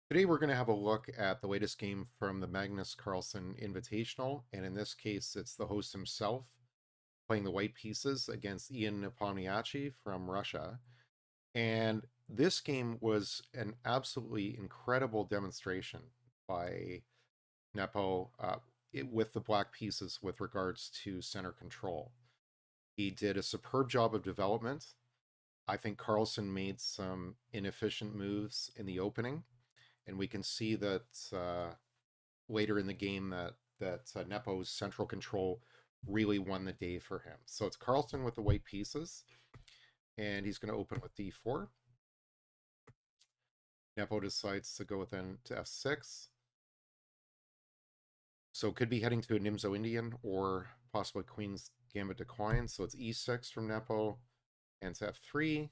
Today we're going to have a look at the latest game from the Magnus Carlsen Invitational, and in this case it's the host himself playing the white pieces against Ian Nepomniachtchi from Russia. And this game was an absolutely incredible demonstration by Nepo with the black pieces with regards to center control. He did a superb job of development. I think Carlsen made some inefficient moves in the opening, and we can see that later in the game that Nepo's central control really won the day for him. So it's Carlsen with the white pieces, and he's going to open with d4. Nepo decides to go with to f6. So could be heading to a Nimzo Indian or possibly Queen's Gambit decline. So it's e6 from Nepo and to f3,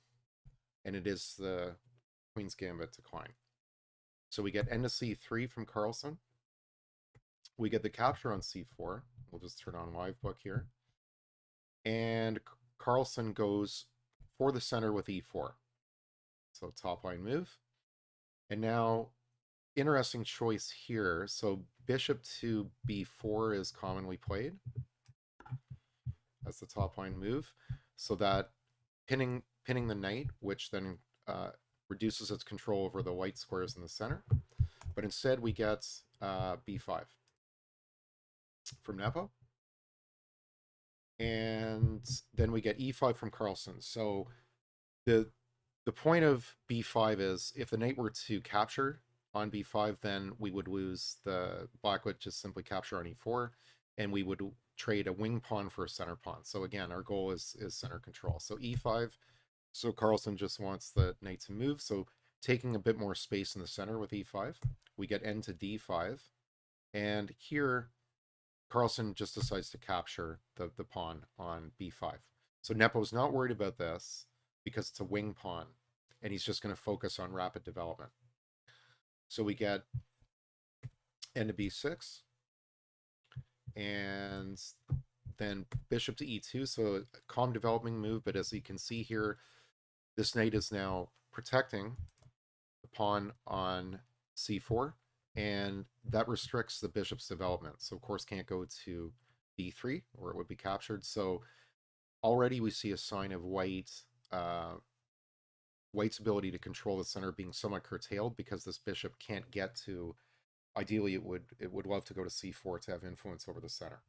and it is the Queen's Gambit decline. So we get n to c3 from Carlsen. We get the capture on c4. We'll just turn on live book here. And Carlsen goes for the center with e4. So top line move. And now, interesting choice here. So bishop to b4 is commonly played as the top line move. So that pinning the knight, which then reduces its control over the white squares in the center. But instead we get b5 from Nepo. And then we get e5 from Carlsen. So the point of b5 is if the knight were to capture on b5, then we would lose. The black would just simply capture on e4, and we would trade a wing pawn for a center pawn. So again, our goal is center control. So e5. So Carlsen just wants the knight to move. So taking a bit more space in the center with e5. We get n to d5. And here, Carlsen just decides to capture the pawn on b5. So Nepo's not worried about this because it's a wing pawn, and he's just going to focus on rapid development. So we get n to b6, and then bishop to e2, so a calm developing move, but as you can see here, this knight is now protecting the pawn on c4, and that restricts the bishop's development. So of course can't go to b3 or it would be captured. So already we see a sign of white's ability to control the center being somewhat curtailed because this bishop can't get to, ideally it would love to go to c4 to have influence over the center.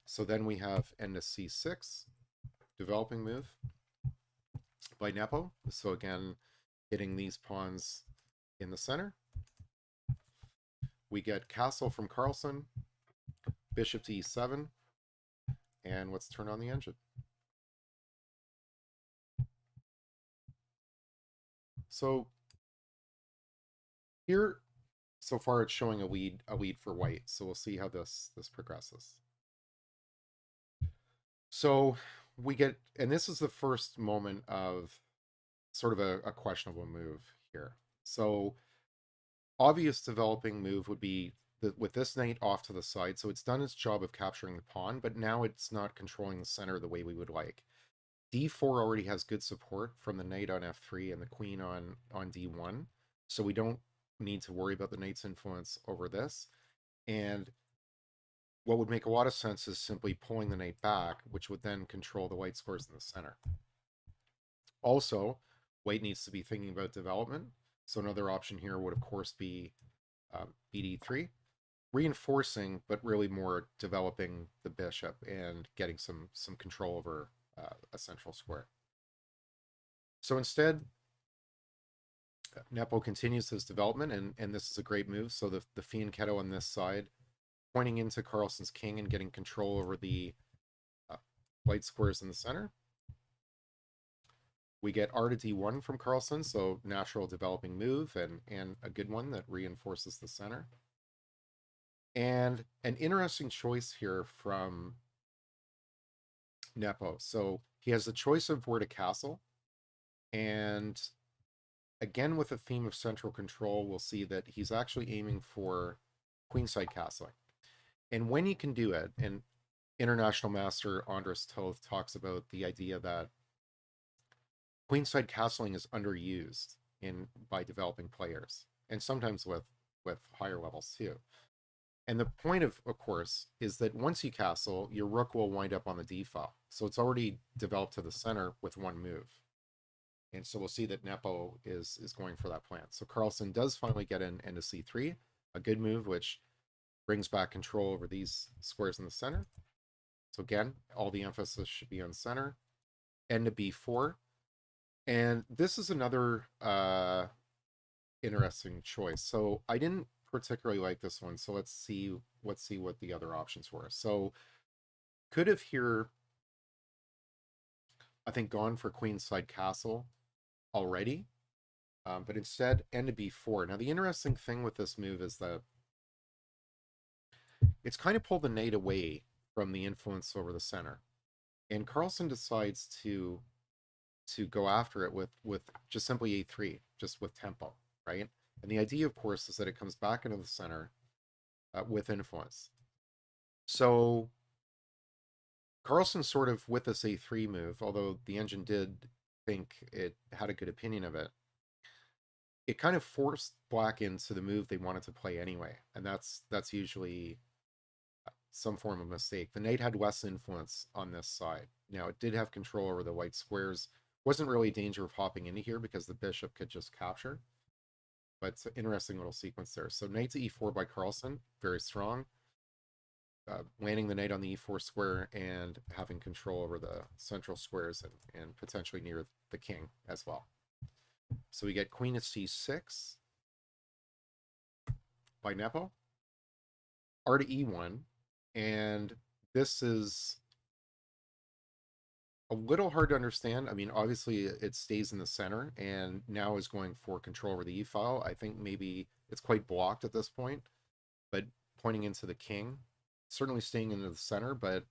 So then we have n to c6, developing move by Nepo. So again, hitting these pawns in the center. We get castle from Carlsen, bishop to e7, and let's turn on the engine. So here, so far it's showing a lead for white. So we'll see how this progresses. So we get, and this is the first moment of sort of a questionable move here. So obvious developing move would be with this knight off to the side. So it's done its job of capturing the pawn, but now it's not controlling the center the way we would like. d4 already has good support from the knight on f3 and the queen on d1. So we don't need to worry about the knight's influence over this. And what would make a lot of sense is simply pulling the knight back, which would then control the white squares in the center. Also, white needs to be thinking about development. So another option here would, of course, be bd3, reinforcing, but really more developing the bishop and getting some control over a central square. So instead, Nepo continues his development, and this is a great move. So the fianchetto on this side, pointing into Carlsen's king and getting control over the white squares in the center. We get r to d1 from Carlsen, so natural developing move and a good one that reinforces the center. And an interesting choice here from Nepo. So he has the choice of where to castle, and again with the theme of central control, we'll see that he's actually aiming for queenside castling. And when he can do it, and international master Andres Toth talks about the idea that queenside castling is underused by developing players. and sometimes with higher levels too. And the point of course, is that once you castle, your rook will wind up on the d file. So it's already developed to the center with one move. And so we'll see that Nepo is going for that plan. So Carlsen does finally get in into c3, a good move, which brings back control over these squares in the center. So again, all the emphasis should be on center. N to b4. And this is another interesting choice. So I didn't particularly like this one. So let's see what the other options were. So could have here, I think, gone for queenside castle already, but instead N to b4. Now the interesting thing with this move is that it's kind of pulled the knight away from the influence over the center, and Carlsen decides to go after it with just simply a3, just with tempo, right? And the idea, of course, is that it comes back into the center with influence. So Carlsen sort of, with this a3 move, although the engine did think it had a good opinion of it, it kind of forced black into the move they wanted to play anyway, and that's usually some form of mistake. The knight had less influence on this side. Now, it did have control over the white squares. Wasn't really a danger of hopping into here because the bishop could just capture. But it's an interesting little sequence there. So knight to e4 by Carlsen, very strong. Landing the knight on the e4 square and having control over the central squares and potentially near the king as well. So we get queen to c6 by Nepo. R to e1. And this is a little hard to understand. I mean, obviously it stays in the center and now is going for control over the e file. I think maybe it's quite blocked at this point, but pointing into the king, certainly staying in the center, but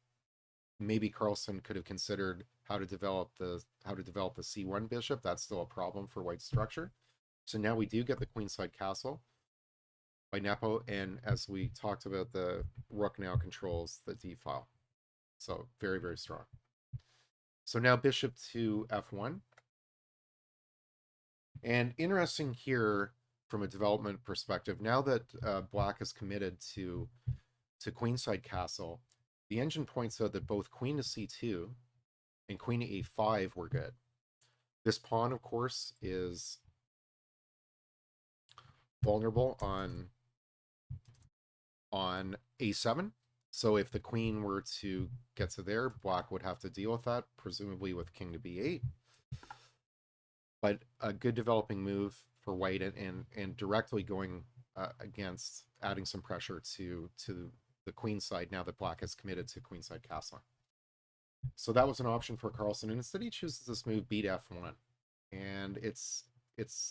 maybe Carlsen could have considered how to develop the c1 bishop. That's still a problem for white structure. So now we do get the queenside castle by Nepo, and as we talked about, the rook now controls the d file. So very, very strong. So now bishop to f1. And interesting here from a development perspective, now that black is committed to queenside castle, the engine points out that both queen to c2 and queen to a5 were good. This pawn, of course, is vulnerable on a7. So if the queen were to get to there, black would have to deal with that, presumably with king to b8. But a good developing move for white, and directly going against adding some pressure to the queen side now that black is committed to queenside castling. So that was an option for Carlsen, and instead he chooses this move b to f1. And it's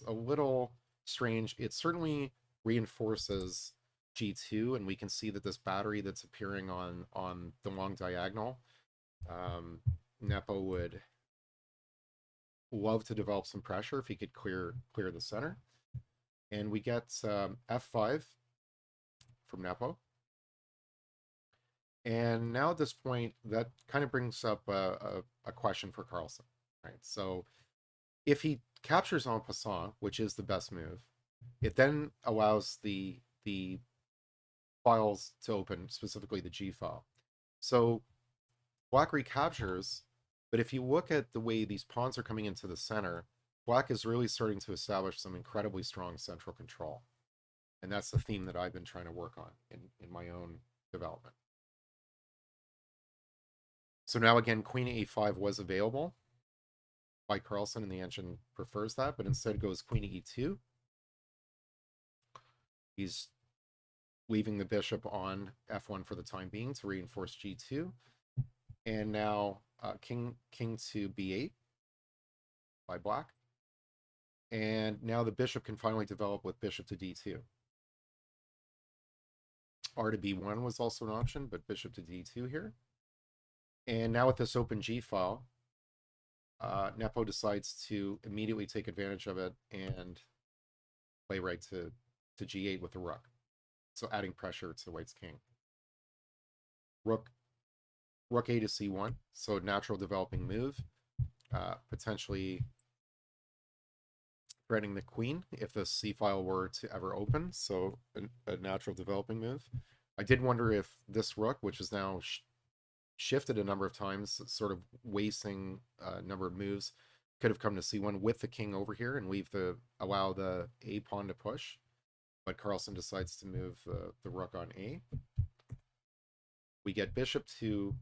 a little strange. It certainly reinforces g2, and we can see that this battery that's appearing on the long diagonal, Nepo would love to develop some pressure if he could clear the center. And we get f5 from Nepo. And now at this point, that kind of brings up a question for Carlsen, right? So if he captures en passant, which is the best move, it then allows the files to open, specifically the G file. So black recaptures, but if you look at the way these pawns are coming into the center, black is really starting to establish some incredibly strong central control. And that's the theme that I've been trying to work on in my own development. So now again, queen a5 was available by Carlsen, and the engine prefers that, but instead goes queen e2. He's leaving the bishop on f1 for the time being to reinforce g2. And now king to b8 by black. And now the bishop can finally develop with bishop to d2. R to b1 was also an option, but bishop to d2 here. And now with this open g file, Nepo decides to immediately take advantage of it and play right to g8 with the rook. So adding pressure to white's king. Rook a to c1, so natural developing move, potentially threatening the queen if the c file were to ever open, so a natural developing move. I did wonder if this rook, which is now shifted a number of times, sort of wasting a number of moves, could have come to c1 with the king over here and allow the a pawn to push, but Carlsen decides to move the rook on a. We get bishop to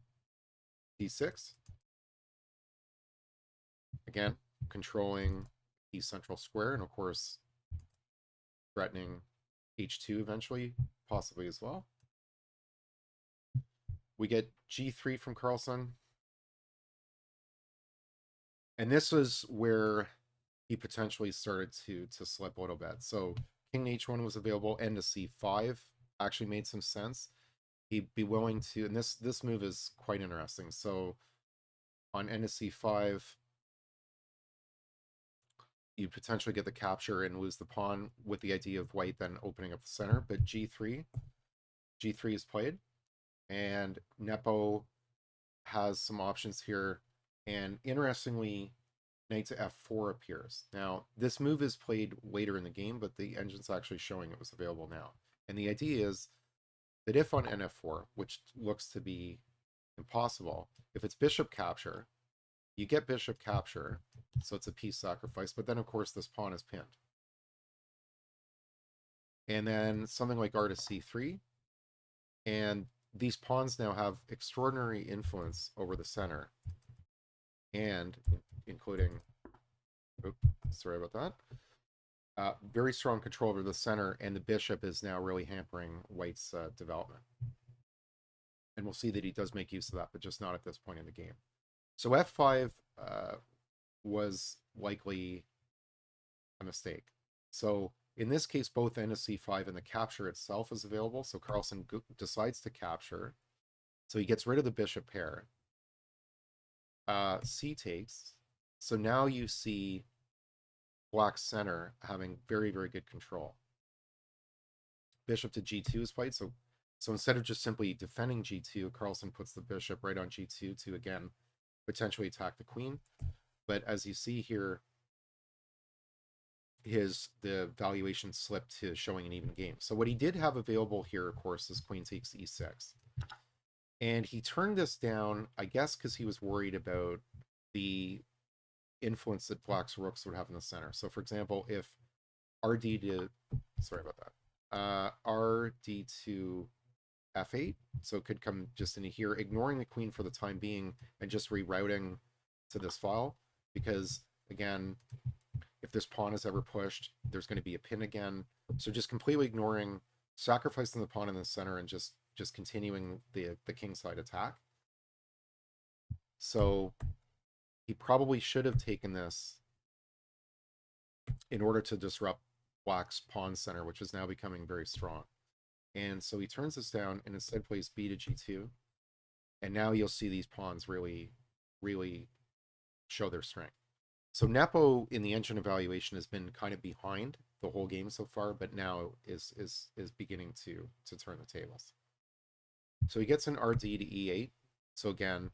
d6. Again, controlling the central square, and of course threatening h2 eventually, possibly as well. We get g3 from Carlsen. And this was where he potentially started to slip a little bit. So king h1 was available, and to c5 actually made some sense. He'd be willing to, and this move is quite interesting. So on n to c5, you potentially get the capture and lose the pawn, with the idea of white then opening up the center. But g3 is played, and Nepo has some options here. And interestingly, knight to f4 appears. Now, this move is played later in the game, but the engine's actually showing it was available now. And the idea is that if on nf4, which looks to be impossible, if it's bishop capture, you get bishop capture, so it's a piece sacrifice, but then of course this pawn is pinned. And then something like r to c3, and these pawns now have extraordinary influence over the center, and including, sorry about that, very strong control over the center, and the bishop is now really hampering white's development. And we'll see that he does make use of that, but just not at this point in the game. So f5 was likely a mistake. So in this case, both n to c5 and the capture itself is available. So Carlsen decides to capture. So he gets rid of the bishop pair. C takes. So now you see black's center having very, very good control. Bishop to g2 is played. So instead of just simply defending g2, Carlsen puts the bishop right on g2 to, again, potentially attack the queen. But as you see here, the valuation slipped to showing an even game. So what he did have available here, of course, is queen takes e6. And he turned this down, I guess, because he was worried about the influence that black's rooks would have in the center. So for example, if rd to, sorry about that, rd to f8, so it could come just into here, ignoring the queen for the time being and just rerouting to this file, because again, if this pawn is ever pushed, there's going to be a pin again. So just completely ignoring, sacrificing the pawn in the center, and just continuing the kingside attack. So he probably should have taken this in order to disrupt black's pawn center, which is now becoming very strong. And so he turns this down and instead plays b to g2. And now you'll see these pawns really, really show their strength. So Nepo in the engine evaluation has been kind of behind the whole game so far, but now is beginning to turn the tables. So he gets an rd to e8. So again,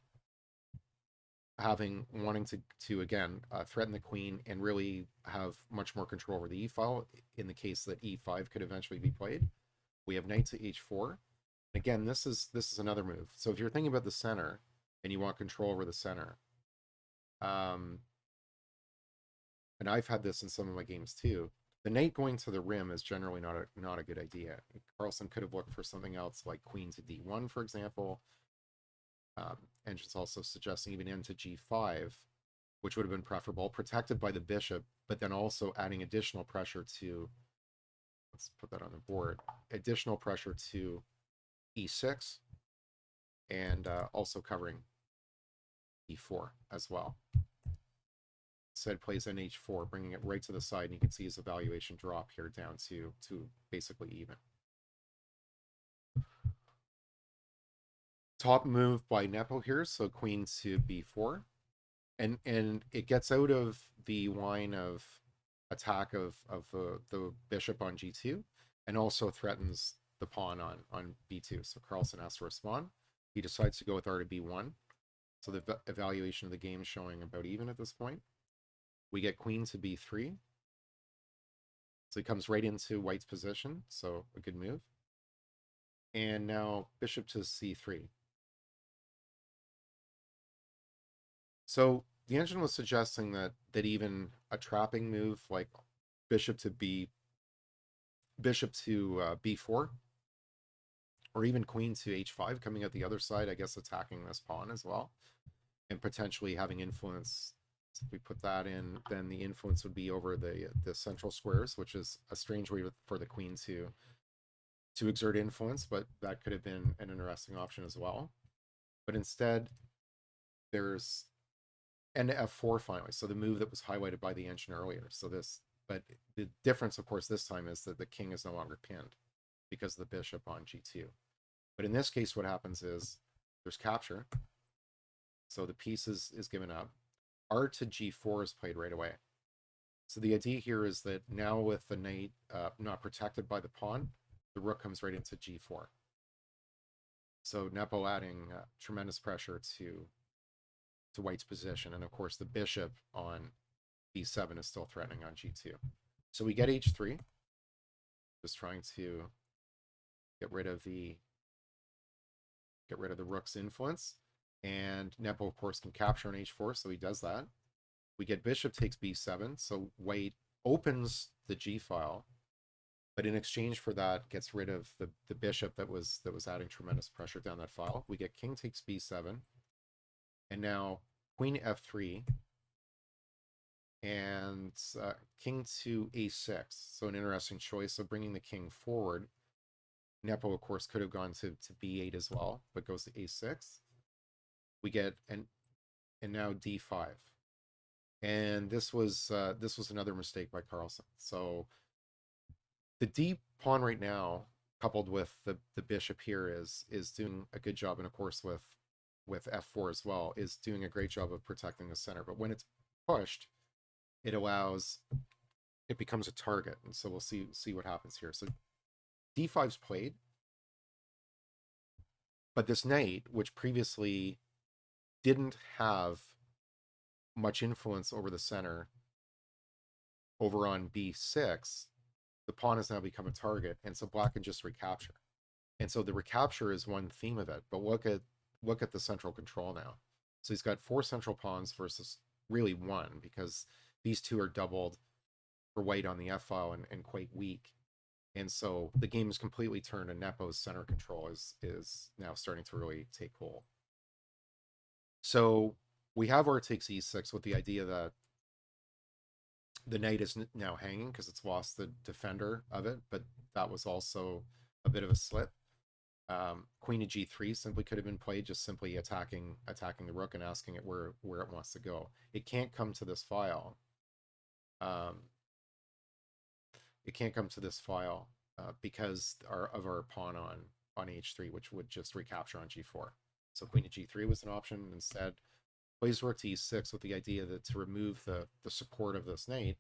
wanting to again threaten the queen and really have much more control over the e file in the case that e5 could eventually be played. We have knight to h4. Again, this is another move. So if you're thinking about the center and you want control over the center, and I've had this in some of my games too, the knight going to the rim is generally not a good idea. Carlsen could have looked for something else like queen to d1, for example. And it's also suggesting even n to g5, which would have been preferable, protected by the bishop, but then also adding additional pressure to, let's put that on the board, additional pressure to e6, and also covering e4 as well. Instead plays on h4, bringing it right to the side, and you can see his evaluation drop here down to basically even. Top move by Nepo here, so queen to b4, and it gets out of the line of attack of the bishop on g2, and also threatens the pawn on b2. So Carlsen has to respond. He decides to go with r to b1. So the evaluation of the game is showing about even at this point. We get queen to b3. So he comes right into white's position, so a good move. And now bishop to c3. So the engine was suggesting that even a trapping move like bishop to b4, or even queen to h5 coming out the other side, I guess attacking this pawn as well, and potentially having influence. So if we put that in, then the influence would be over the central squares, which is a strange way for the queen to exert influence, but that could have been an interesting option as well. But instead, there's and f4 finally. So the move that was highlighted by the engine earlier. So this, but the difference, of course, this time is that the king is no longer pinned because of the bishop on g2. But in this case, what happens is there's capture. So the piece is given up. R to g4 is played right away. So the idea here is that now with the knight not protected by the pawn, the rook comes right into g4. So Nepo adding tremendous pressure to white's position. And of course, the bishop on b7 is still threatening on g2. So we get h3, just trying to get rid of the rook's influence. And Nepo, of course, can capture on h4, so he does that. We get bishop takes b7, so white opens the g file, but in exchange for that, gets rid of the bishop that was adding tremendous pressure down that file. We get king takes b7, and now queen f3, and king to a6. So an interesting choice. So bringing the king forward. Nepo, of course, could have gone to b8 as well, but goes to a6. We get and now d5. And this was another mistake by Carlsen. So the d pawn right now, coupled with the bishop here, is doing a good job, and of course with f4 as well, is doing a great job of protecting the center. But when it's pushed, it becomes a target, and so we'll see what happens here. So d5's played, but this knight, which previously didn't have much influence over the center, over on b6, the pawn has now become a target, and so black can just recapture. And so the recapture is one theme of it, but look at the central control now. So he's got 4 central pawns versus really 1, because these 2 are doubled for white on the f file and quite weak. And so the game is completely turned, and Nepo's center control is now starting to really take hold. So we have r takes e6 with the idea that the knight is now hanging because it's lost the defender of it, but that was also a bit of a slip. Queen to g3 simply could have been played, just simply attacking the rook and asking it where it wants to go. It can't come to this file. Because of our pawn on h3, which would just recapture on g4. So queen to g3 was an option. Instead, plays rook to e6 with the idea that to remove the support of this knight,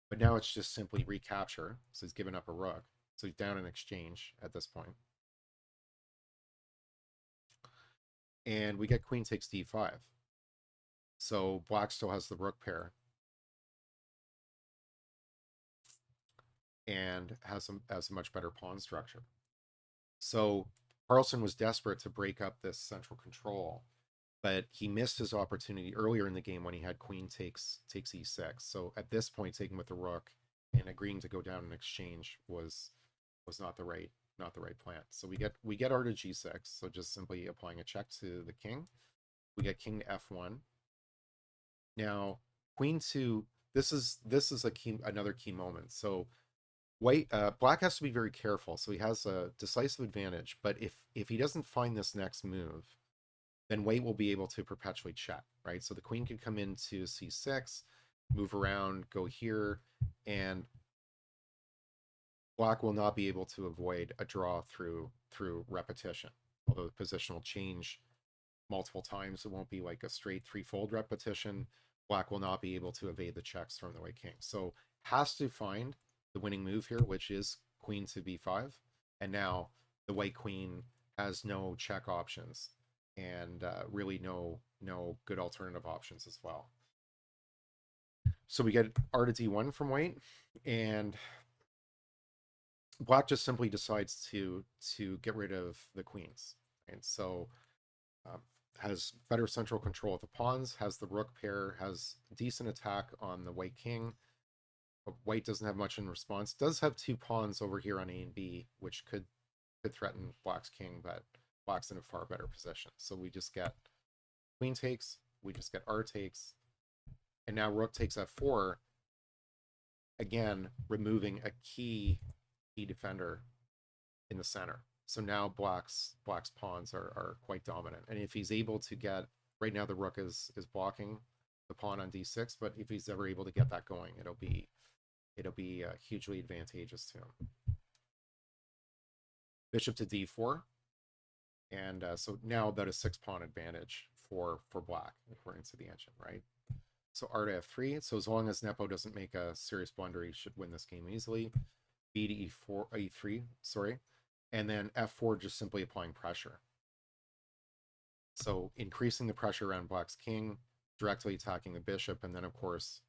but now it's just simply recapture. So he's given up a rook. So he's down in exchange at this point. And we get queen takes d5. So black still has the rook pair and has a much better pawn structure. So Carlsen was desperate to break up this central control, but he missed his opportunity earlier in the game when he had queen takes e6. So at this point, taking with the rook and agreeing to go down in exchange was not the right plan. So we get r to g6. So just simply applying a check to the king. We get king to f1. Now queen to this is another key moment. So black has to be very careful. So he has a decisive advantage, but if he doesn't find this next move, then white will be able to perpetually check, right? So the queen can come into c6, move around, go here, and black will not be able to avoid a draw through repetition. Although the position will change multiple times, it won't be like a straight threefold repetition. Black will not be able to evade the checks from the white king. So has to find the winning move here, which is queen to b5. And now the white queen has no check options, and really no good alternative options as well. So we get r to d1 from white, and Black just simply decides to get rid of the queens, and so um, has better central control of the pawns, has the rook pair, has decent attack on the white king. But white doesn't have much in response. Does have two pawns over here on A and B, which could threaten black's king, but black's in a far better position. So we just get queen takes, we just get R takes, and now rook takes F4, again removing a key defender in the center. So now black's pawns are quite dominant. And if he's able to get, right now the rook is blocking the pawn on D6, but if he's ever able to get that going, it'll be hugely advantageous to him. Bishop to D4, and so now about a 6-pawn advantage for black according to the engine, right? So R to F3. So as long as Nepo doesn't make a serious blunder, he should win this game easily. B to E4, E3, sorry, and then F4 just simply applying pressure. So increasing the pressure around black's king, directly attacking the bishop, and then of course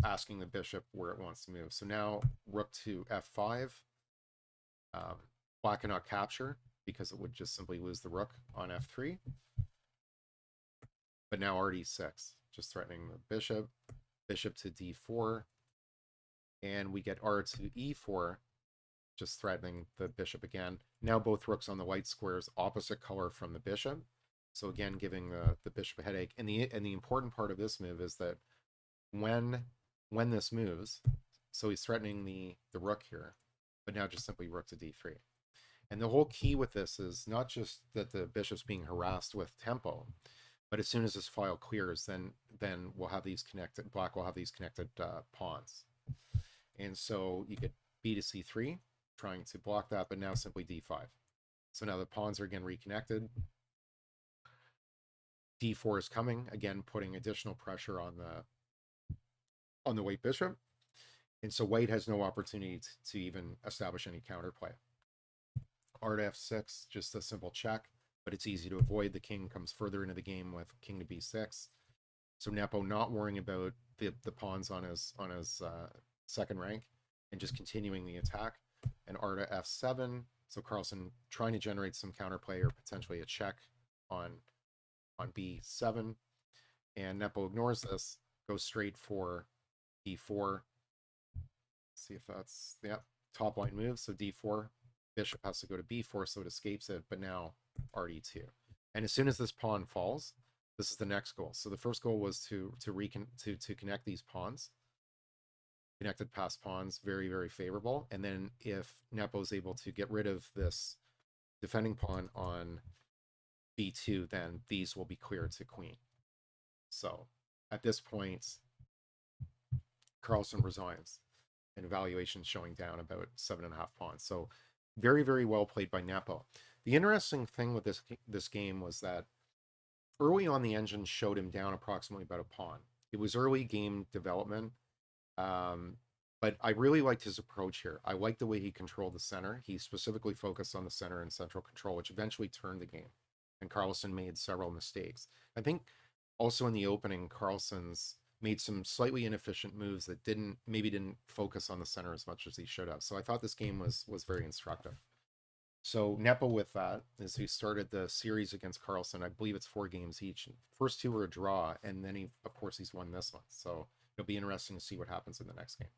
asking the bishop where it wants to move. So now rook to F5. Black cannot capture because it would just simply lose the rook on F3. But now RD6, just threatening the bishop. Bishop to D4. And we get R to E4, just threatening the bishop again. Now both rooks on the white squares, opposite color from the bishop. So again, giving the bishop a headache. And the important part of this move is that when this moves, so he's threatening the rook here, but now just simply rook to D3. And the whole key with this is not just that the bishop's being harassed with tempo, but as soon as this file clears, then we'll have these connected, black will have these connected pawns. And so you get B to C3, trying to block that, but now simply D5. So now the pawns are again reconnected. D4 is coming, again putting additional pressure on the white bishop. And so white has no opportunity to even establish any counterplay. R to F6, just a simple check, but it's easy to avoid. The king comes further into the game with king to B6. So Nepo not worrying about the pawns on his second rank and just continuing the attack. And R to F7, so Carlsen trying to generate some counterplay or potentially a check on B7. And Nepo ignores this, goes straight for D4. See if that's, top line move. So D4, bishop has to go to B4, so it escapes it, but now RD2. And as soon as this pawn falls, this is the next goal. So the first goal was to connect these pawns. Connected past pawns, very, very favorable. And then if Nepo is able to get rid of this defending pawn on B2, then these will be cleared to queen. So at this point, Carlsen resigns, and evaluation showing down about 7.5 pawns. So very, very well played by Nepo. The interesting thing with this game was that early on the engine showed him down approximately about a pawn. It was early game development, but I really liked his approach here. I liked the way he controlled the center. He specifically focused on the center and central control, which eventually turned the game. And Carlsen made several mistakes. I think also in the opening, Carlsen's made some slightly inefficient moves that maybe didn't focus on the center as much as he should have. So I thought this game was very instructive. So Nepo with that, as he started the series against Carlsen, I believe it's 4 games each. First 2 were a draw, and then of course he's won this one. So it'll be interesting to see what happens in the next game.